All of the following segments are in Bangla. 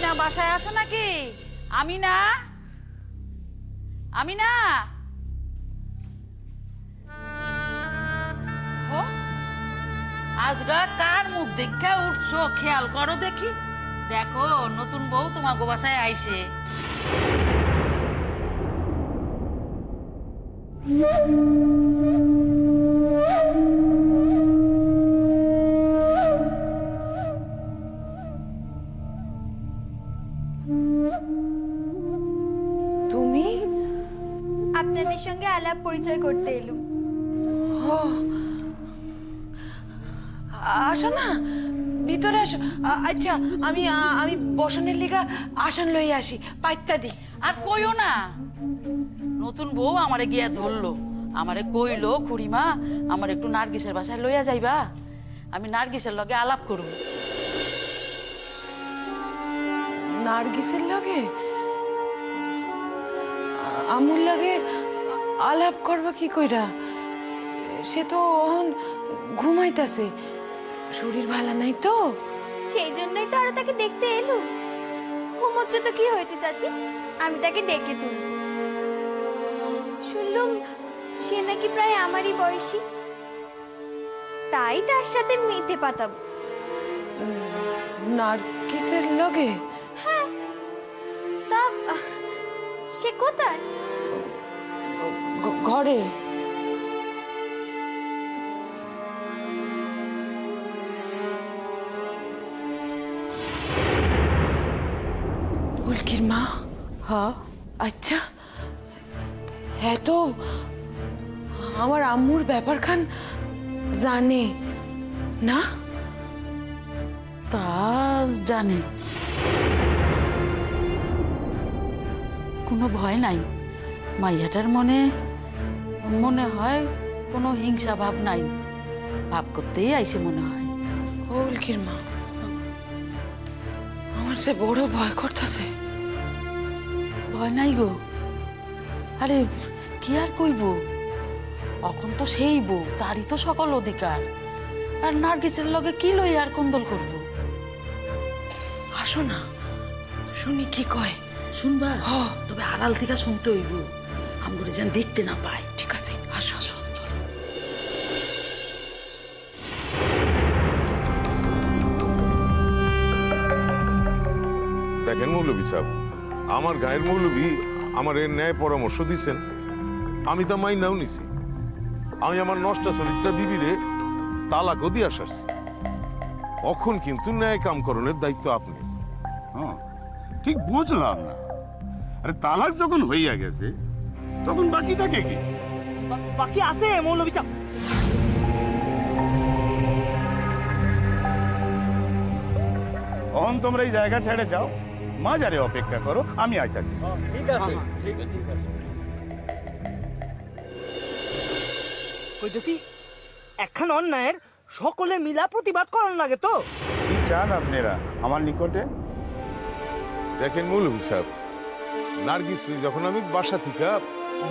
আমিনা বাসায় আসো নাকি? আমিনা, আমিনা। ও আজগা কার মুখ দেখা উঠছো? খেয়াল করো দেখি। দেখো নতুন বউ তোমার বাসায় আইছে। তুমি? আপনাদের সঙ্গে আলাপ পরিচয় করতে এলুম। ও আসো না, ভিতরে আসো। আচ্ছা, আমি আমি বসনের লিগা আসন লই আসি, পাইত্তা দি। আর কইও না, নতুন বউ আমারে গিয়া ধরলো, আমারে কইলো খুড়িমা আমার একটু নার্গিসের বাসায় লইয়া যাইবা, আমি নার্গিসের লগে আলাপ করুম। নার্গিসের লগে? আমুর লগে আলাপ করবা কি কইরা? সে তো অহন ঘুমাইতাছে, শরীর ভালো নাই তো। সেই জন্যই তো আরো তাকে দেখতে এলুম। ঘুমোচ্ছ তো কি হয়েছে চাচি, আমি তাকে ডেকে তুলব। শুনলুম সে নাকি প্রায় আমারই বয়সী, তাই তার সাথে মেতে পাতাবো। নার্গিসের লগে? হ্যাঁ, তা সে কোথায়? ঘরে। উল্কির মা? হ্যাঁ। আচ্ছা, হ্যাঁ তো আমার আম্মুর ব্যাপার খান জানে না? তা জানে, কোনো ভয় নাই। মাইয়াটার মনে মনে হয় কোনো হিংসা ভাব নাই, ভাব করতেই আইছে মনে হয়। উল্কির মা, আমার সে বড় ভয় করতেছে। ভয় নাই গো, আরে কি আর কইব, এখন তো সেই বউ, তারই তো সকল অধিকার। আর নার্গিসের লগে কি লই আর কোন্দল করব? আসো না, শুনি কি কয়। শুনবা? হ। তবে আড়াল থেকে শুনতে হইব, আমগরে যেন দেখতে না পায়। ঠিক আছে, আসো আসো। দেখেন মৌলভী সাহেব, আমার গায়ের মৌলভী আমার এর ন্যায় পরামর্শ দিছেন, আমি তা মাইনাও নিছি। আমি আমার নষ্ট চরিত্রা বিবিরে তালাকও দিয়া সারছি। এখন কিন্তু ন্যায় কামকরণের দায়িত্ব আপনি। হ্যাঁ, ঠিক বুঝলাম না। আরে তালাক যখন হইয়া গেছে তখন বাকি থাকে কি? বাকি আছে মৌলভী সাহেব। অহন তোমরা এই জায়গা ছেড়ে যাও, মাঝারে অপেক্ষা করো, আমি আইতাছি। ঠিক আছে, ঠিক আছে, ঠিক আছে। কইতেছি একখান অন্যায়ের সকলে মিলা প্রতিবাদ করার লাগে তো। কি চান আপনারা আমার নিকটে? দেখেন মৌলভী সাহেব, নার্গিসরে যখন আমি বাসা থেকে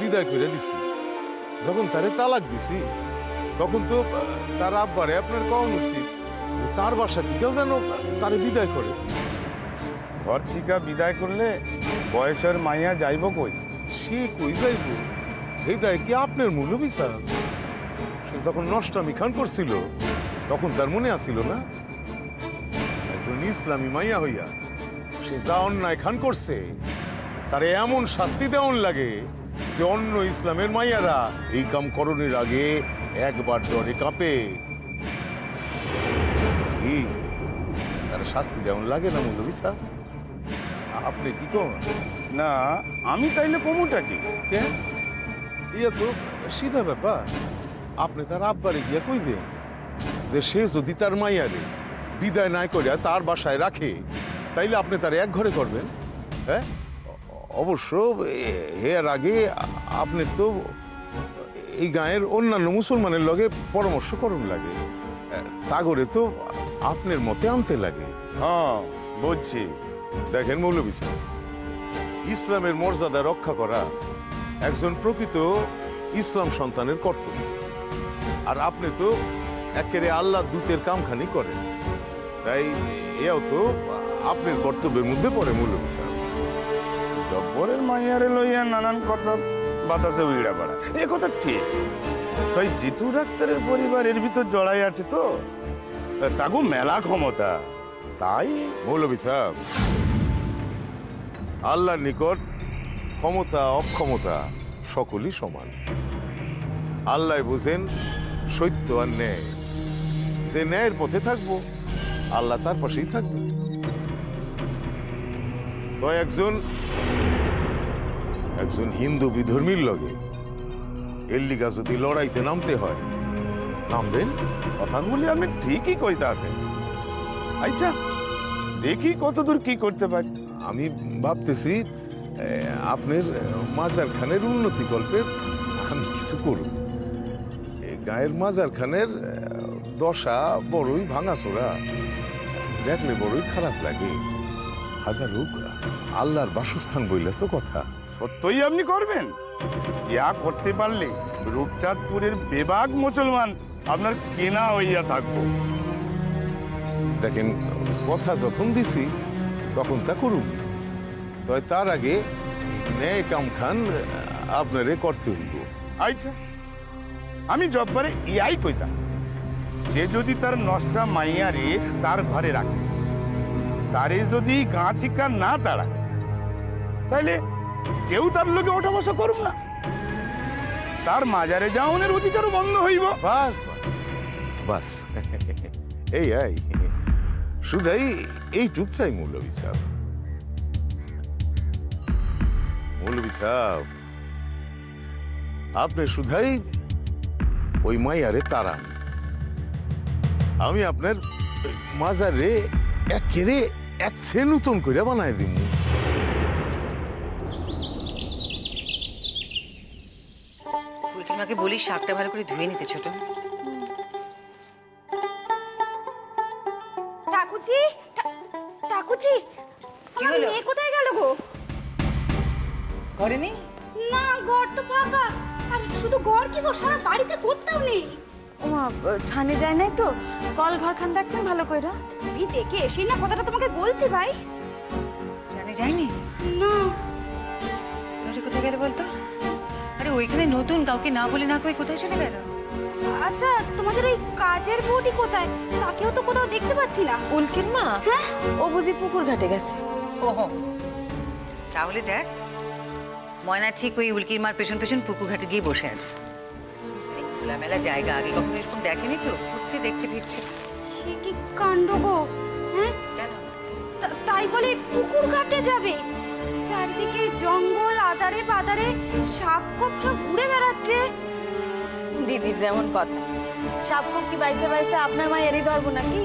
বিদায় করে দিছি, যখন তারে তালাক দিছি, তখন তো তার আব্বারে আপনার কওয়া উচিত যে তার বাসা থেকেও যেন তারে বিদায় করে। ঘর থেকে বিদায় করলে বয়সের মাইয়া যাইব কই? সে কই যাইব? এই দায় কি আপনার মৌলভী সাহেব? সে যখন নষ্টামি খান করছিল তখন তার মনে আসিল না, একজন ইসলামী মাইয়া হইয়া সে যা অন্যায় খান করছে তারে এমন শাস্তি দেওয়ান লাগে যে অন্য ইসলামের মাইয়ারা এই কাম করণের আগে একবার ডরে কাঁপে। কি তারা শাস্তি দেওয়ান লাগে না মৌলভী সাহেব? আপনি কি কোন? না, আমি তাইলে কমুটা কি? কেন? ইয়া তো সিধা ব্যাপার। আপনি তার আব্বারে গিয়া কইবেন যে সে যদি তার মাইয়ারে বিদায় না করে তার বাসায় রাখে, তাইলে আপনি তার এক ঘরে করবেন। হ্যাঁ, অবশ্য এর আগে আপনি তো এই গাঁয়ের অন্যান্য মুসলমানের লগে পরামর্শ করুন লাগে, তাগরে তো আপনার মতে আনতে লাগে। হ্যাঁ, বুঝছি। দেখেন মৌলভী সাহেব, ইসলামের মর্যাদা রক্ষা করা একজন প্রকৃত ইসলাম সন্তানের কর্তব্য। আর আপনি তো একেবারে আল্লাহ দূতের কামখানি করেন, তাই এও তো আপনার কর্তব্যের মধ্যে পড়ে মৌলভী সাহেব। জব্বরের মাইয়ারে লইয়া নানান কথা বাতাসে উইড়া পড়া এ কথা ঠিক। তাই জিতু ডাক্তারের পরিবার এর ভিতর জড়াই আছে তো, তাগো মেলা ক্ষমতা। তাই মৌলভী সাহেব, আল্লাহর নিকট ক্ষমতা অক্ষমতা সকলই সমান। আল্লাহ বুঝেন সত্য আর ন্যায়। যে ন্যায়ের পথে থাকবো আল্লাহ তার পাশেই থাকবে। তো একজন হিন্দু বিধর্মীর লগে এর লিগা যদি লড়াইতে নামতে হয় নামবেন। কথাগুলি আপনি ঠিকই কইতে আছেন। আচ্ছা দেখি কতদূর কি করতে পারি। আমি ভাবতেছি আপনার মাজার খানের উন্নতি কল্পে আমি কিছু করব। এই গায়ের মাজার খানের দশা বড়ই ভাঙাচোরা, দেখলে বড়ই খারাপ লাগে। হাজার হোক আল্লাহর বাসস্থান বইলে তো কথা। সত্যই আপনি করবেন? ইয়া করতে পারলে রূপচাঁদপুরের বেবাগ মুসলমান আপনার কেনা হইয়া থাকবো। দেখেন, কথা যখন দিছি তখন তা করুন। তবে তার আগে ন্যায় কাম খান আপনারে করতে হইব। আচ্ছা আমি জব্বারে ইয়াই কইতাছি, সে যদি তার নষ্টা মাইয়ারে তার ঘরে রাখে, তারে যদি গা থেকে না তাড়ায়, তাহলে কেউ তার লোকে ওঠা বসা করুম না। তার মাজারে যাওনের অধিকারও বন্ধ হইব। বাস বাস এই শুধাই এইটুক চাই মৌলভী সাহেব। মৌলভী সাহেব, আপনি শুধাই ওই মাইয়ারে তারান। আমি আপনার মাজারে একেরে একছে নতুন করে বানাই দিব। ফুলকিমাকে বলি শাকটা ভালো করে ধুয়ে নিতে ছোট। ঠাকুরজি, ঠাকুরজি, কি হলো? মেয়ে কোথায় গেল গো? ঘরে নেই? না, ঘর তো ফাঁকা। আর শুধু ঘর কি গো, সারা বাড়িতে কোথাও নেই। ওমা, ছানে যায় নাই তো? কল ঘরখান দেখছেন ভালো কইরা? আমি দেখে এসেই না কথাটা তোমাকে বলছি ভাই। জানে যায়নি? না, তাহলে কোথায় গেল বলতো? আরে ওইখানে নতুন, কাউকে না বলে না কই কোথায় চলে গেল? আচ্ছা তোমাদের ওই কাজের বউটি কোথায়? তাকেও তো কোথাও দেখতে পাচ্ছি না। উল্কির মা? হ্যাঁ, ও বুঝি পুকুর ঘাটে গেছে। ওহো, তাহলে দেখ ময়না ঠিক ওই উল্কির মার পেছন পেছন পুকুর ঘাটে গিয়ে বসে আছে। আরে খোলামেলা জায়গা, আগে কখনো এরকম দেখেনি তো, ঘুরছে দেখছে ফিরছে। সে কি কাণ্ড গো। হ্যাঁ, কেন? তাই বলে পুকুর ঘাটে যাবে? চারিদিকে জঙ্গল, আদারে বাদারে সাপ খোপ সব ঘুরে বেড়াচ্ছে। দিদির যেমন কথা, সাপ খোপ কি বাইসে বাইসে আপনার মায়েরই ধরবো নাকি?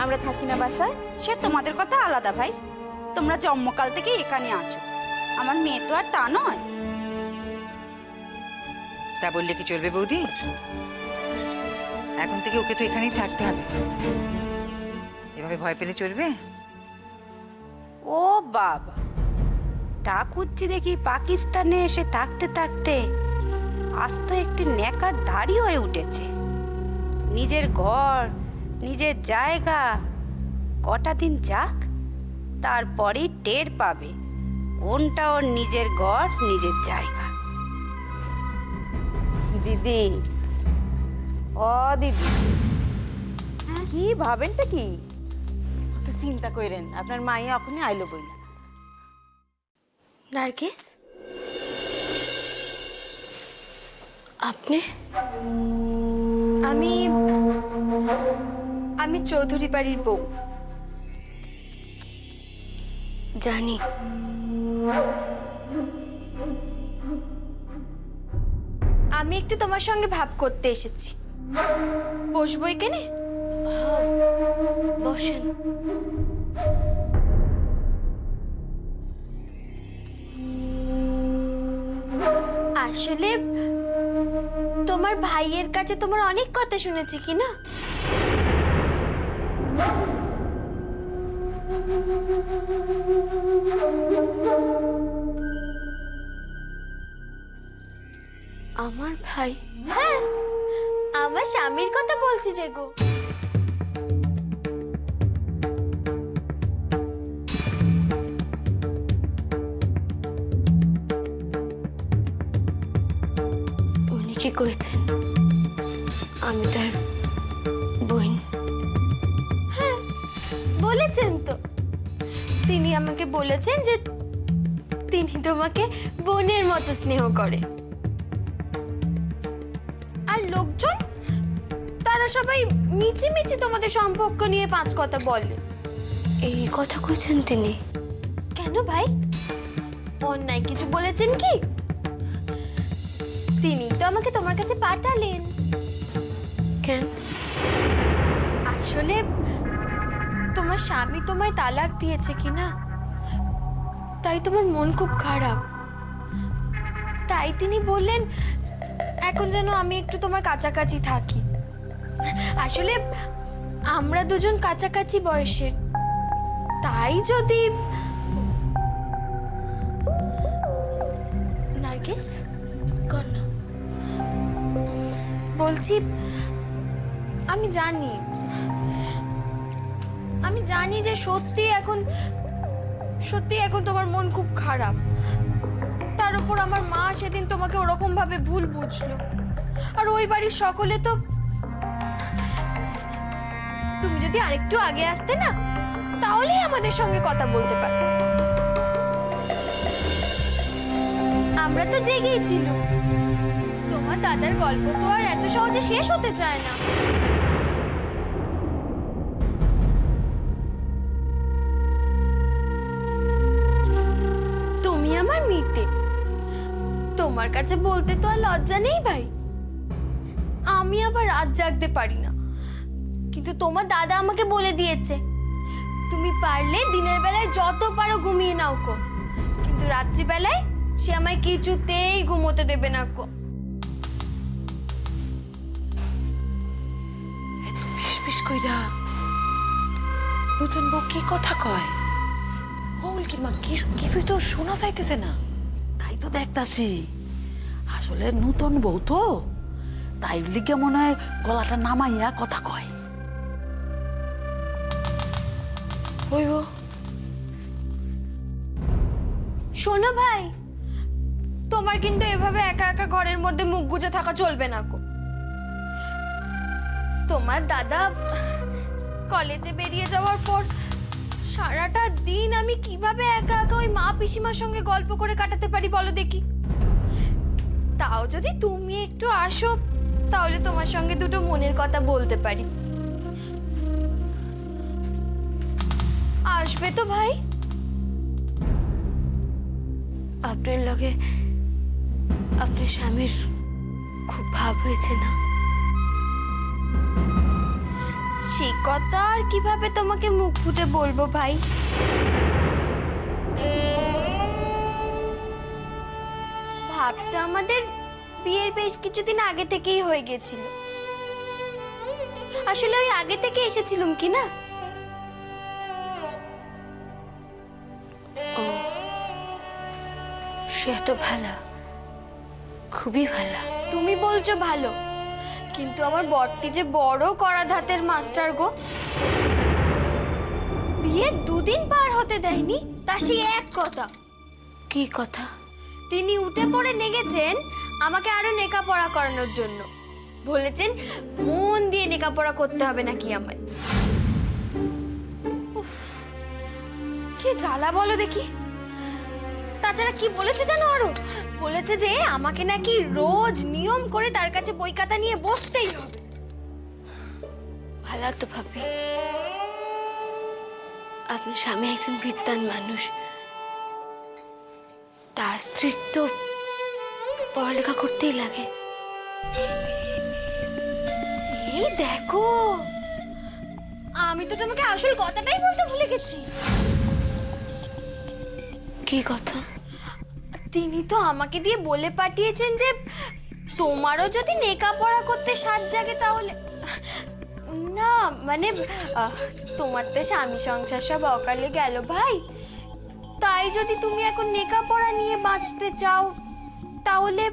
আমরা থাকি না বাসায়? সে তোমাদের কথা আলাদা ভাই, তোমরা জন্মকাল থেকে এখানে আছো। আমার মেয়ে তো আর তা নয়। তা বললে কি চলবে বৌদি? এখন থেকে ওকে তো এখানেই থাকতে হবে। এভাবে ভয় পেলে চলবে? ও বাবা, ঠাকুরজি দেখি পাকিস্তানে এসে থাকতে থাকতে আজ তো একটি নেকার দাড়ি হয়ে উঠেছে। নিজের ঘর, নিজের জায়গা কটা দিন যাক, তারপরেই টের পাবে কোনটা ওর নিজের ঘর, নিজের জায়গা। দিদি, ও দিদি, কি ভাবেনটা কি? অত চিন্তা কইরেন, আপনার মাইয়া এখনই আইলো বইলা। নার্গিস, আপনি? আমি চৌধুরী বাড়ির বউ। জানি। আমি একটু তোমার সঙ্গে ভাব করতে এসেছি। বসবো এখানে? বসেন। আসলে তোমার ভাইয়ের কাছে তোমার অনেক কথা শুনেছি কি না? আমার ভাই? হ্যাঁ, আমার স্বামীর কথা বলছি যে গো। ঠিকই কইছেন, আমি তার বোন। হ্যাঁ, বলেছেন তো। তিনি আমাকে বলেছেন যে তিনি তোমাকে বোনের মতো স্নেহ করে। আর লোকজন তারা সবাই মিছিমিছি তোমাদের সম্পর্ক নিয়ে 5 কথা বলে। এই কথা কইছেন তিনি? কেন ভাই, অন্যায় কিছু বলেছেন কি? তিনি তো আমাকে তোমার কাছে পাঠালেন। কেন? আসলে তোমার স্বামী তোমায় তালাক দিয়েছে কি না, তাই তোমার মন খুব খারাপ। তাই তিনি বললেন এখন যেন আমি একটু তোমার কাছাকাছি থাকি। আসলে আমরা দুজন কাছাকাছি বয়সের, তাই যদি নার্গিস কর না। বলছি আমি জানি যে সত্যি এখন তোমার মন খুব খারাপ। তার উপর আমার মা সেদিন তোমাকে ওরকম ভাবে ভুল বুঝলো, আর ওই বাড়ির সকলে তো। তুমি যদি আরেকটু আগে আসতে না, তাহলেই আমাদের সঙ্গে কথা বলতে পারতে। আমরা তো জেগেই ছিল। তোমার দাদার গল্প তো আর এত সহজে শেষ হতে চায় না। তুমি আমার মিতে, তোমার কাছে বলতে তো আর লজ্জা নেই ভাই। আমি আবার রাত জাগতে পারি না, কিন্তু তোমার দাদা আমাকে বলে দিয়েছে তুমি পারলে দিনের বেলায় যত পারো ঘুমিয়ে নাও কো, কিন্তু রাত্রিবেলায় সে আমায় কিছুতেই ঘুমোতে দেবে না কো। এত ফিসফিস কইরা নতুন বউ কি কথা কয়? উল্কির মা কিছুই তো শোনা যাইতেছে না। তাই তো দেখতাছি, আসলে নতুন বউ তো, তাই লিগে মনে হয় গলাটা নামাইয়া কথা কয়। হইব। শোনো ভাই, তোমার কিন্তু এভাবে একা একা ঘরের মধ্যে মুখ গুজে থাকা চলবে না কো। তোমার দাদা কলেজে বেরিয়ে যাওয়ার পর সারাটা দিন আমি কিভাবে একা একা ওই মা পিসিমার সঙ্গে গল্প করে কাটাতে পারি বলো দেখি। তাও যদি তুমি একটু আসো, তাহলে তোমার সঙ্গে দুটো মনের কথা বলতে পারি। আসবে তো ভাই? আপনার লগে আপনার স্বামীর খুব ভাব হয়েছে না? সে কথা আর কিভাবে তোমাকে মুখ ফুটে বলবো ভাই। ভাবটা আমাদের বিয়ের বেশ কিছুদিন আগে থেকেই হয়ে গেছিল। আসলে ওই আগে থেকে এসেছিলাম কি না। ও, সে তো ভালো, খুবই ভালো। তুমি বলছো ভালো, কিন্তু আমার বরটি যে বড় কড়া ধাতের মাস্টার গো। বিয়ের 2 দিন পার হতে দেয়নি, তা সেই এক কথা। কি কথা? তিনি উঠে পড়ে নেগেছেন আমাকে আরো লেখাপড়া করানোর জন্য। বলেছেন মন দিয়ে লেখাপড়া করতে হবে নাকি আমায়। উফ, কি জ্বালা বলো দেখি। তাছাড়া কি বলেছে জানো আরো? বলেছে যে আমাকে নাকি রোজ নিয়ম করে তার কাছে বই খাতা নিয়ে বসতেই হবে। ভালো তো ভাবি, আপনার স্বামী একজন বিদ্বান মানুষ, তার স্ত্রীর তো পড়ালেখা করতেই লাগে। এই দেখো, আমি তো তোমাকে আসল কথাটাই বলতে ভুলে গেছি। কি কথা? তিনি তো আমাকে দিয়ে বলে পাঠিয়েছেন যে তোমারও যদি লেখাপড়া করতে সাত জাগে তাহলে। না মানে তোমার তো স্বামী সংসার সব অকালে গেল ভাই, তাই যদি তুমি এখন লেখাপড়া নিয়ে বাঁচতে চাও তাহলে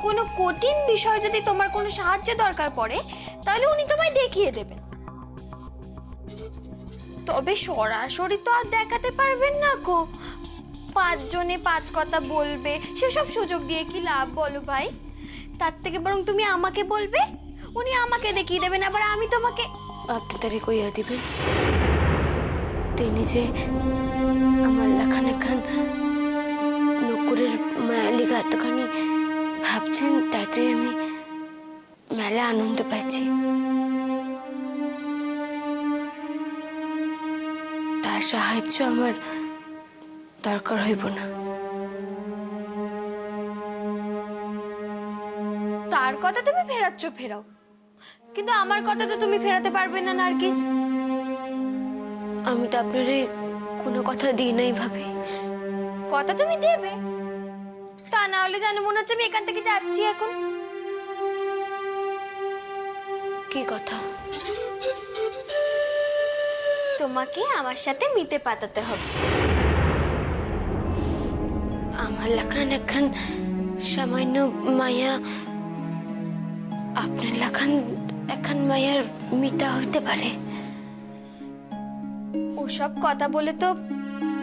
কোনো কঠিন বিষয় যদি তোমার কোনো সাহায্য দরকার পড়ে তাহলে উনি তোমায় দেখিয়ে দেবেন। তবে সরাসরি তো আর দেখাতে পারবেন না গো, 5 জনে 5 কথা বলবে, সেসব সুযোগ দিয়ে কি লাভ বলো ভাই? তার থেকে বরং তুমি আমাকে বলবে, উনি আমাকে দেখিয়ে দেবেন, আবার আমি তোমাকে। আপনি তারে কইয়া দিবেন তিনি যে আমার লেখানে খান নকুরের মায়ালি এতখানি ভাবছেন, তাতে আমি মেলা আনন্দ পাইছি। তার সাহায্য আমার দরকার হইব না। তার কথা তুমি ফেরাচ্ছ, ফেরাও, কিন্তু আমার কথা তো তুমি ফেরাতে পারবে না নার্গিস। আমি তো আপনারে কোনো কথা দিই নাই ভাবি। কথা তুমি দেবে, তা না হলে যেন মনে হচ্ছে আমি এখান থেকে যাচ্ছি এখন। কি কথা? তোমাকে আমার সাথে মিতে পাতাতে হবে। আমার লেখান একখান সামান্য মায়া আপনার লেখান একখান মায়ার মিতা হইতে পারে। ওসব কথা বলে তো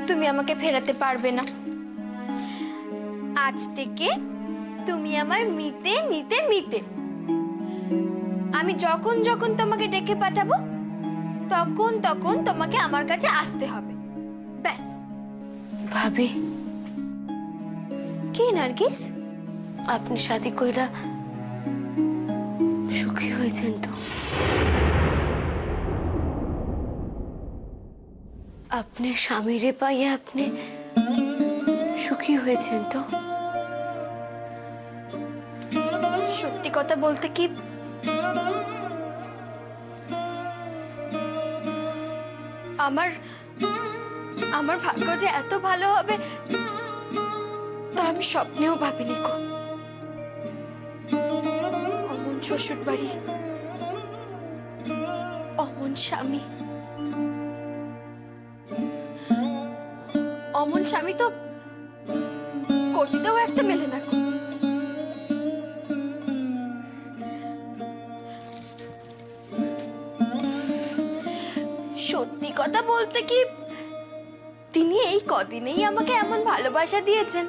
তুমি আমাকে ফেরাতে পারবে না। আজ থেকে তুমি আমার মিতে মিতে মিতে। আমি যখন যখন তোমাকে ডেকে পাঠাবো তখন তখন তোমাকে আমার কাছে আসতে হবে, ব্যাস। ভাবি, কি নার্গিস? আপনি শাদি কইরা সুখী হয়েছেন তো? আপনি স্বামীরে পাইয়া আপনি সুখী হয়েছেন তো? সত্যি কথা বলতে কি, আমার আমার ভাগ্য যে এত ভালো হবে তা আমি স্বপ্নেও ভাবিনি গো। অমন শ্বশুর বাড়ি, অমন স্বামী, অমন স্বামী তো কোটিতেও একটা মেলে না গো। সত্যি কথা বলতে কি, তিনি এই কদিনেই আমাকে এমন ভালোবাসা দিয়েছেন,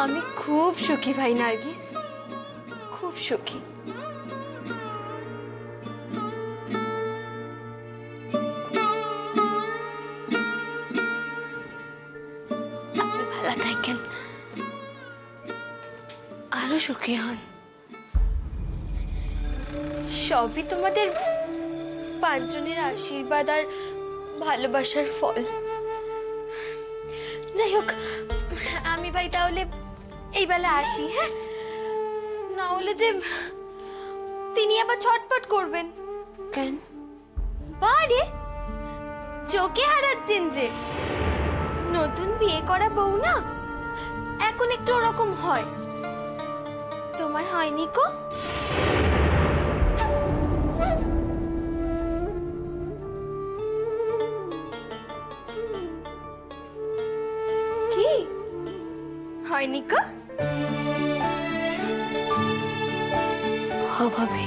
আমি খুব সুখী ভাই নার্গিস, খুব সুখী। আপনি ভালো থাকেন, আরো সুখী হন। সবই তোমাদের পাঁচজনের আশীর্বাদ আর ভালোবাসার ফল। যাই হোক, আমি ভাই তাহলে এই বেলা আসি, হ্যাঁ? না হলে যে তিনি আবার ছটপট করবেন। কেন? বারে চোখে হারাচ্ছেন যে, নতুন বিয়ে করা বউ না, এখন একটু ওরকম হয়। তোমার হয়নি কো? কি হয়নি কো? ভাবি,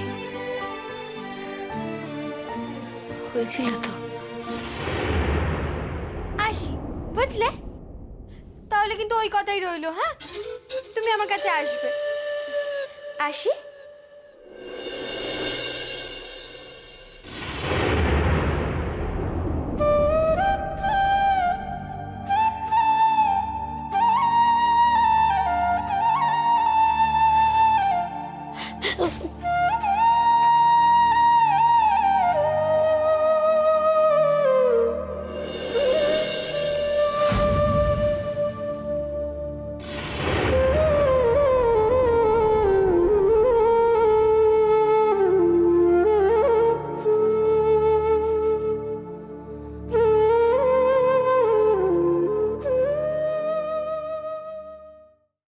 হয়েছিল তো। আসি, বুঝলে? তাহলে কিন্তু ওই কথাই রইলো, হ্যাঁ? তুমি আমার কাছে আসবে। আসি।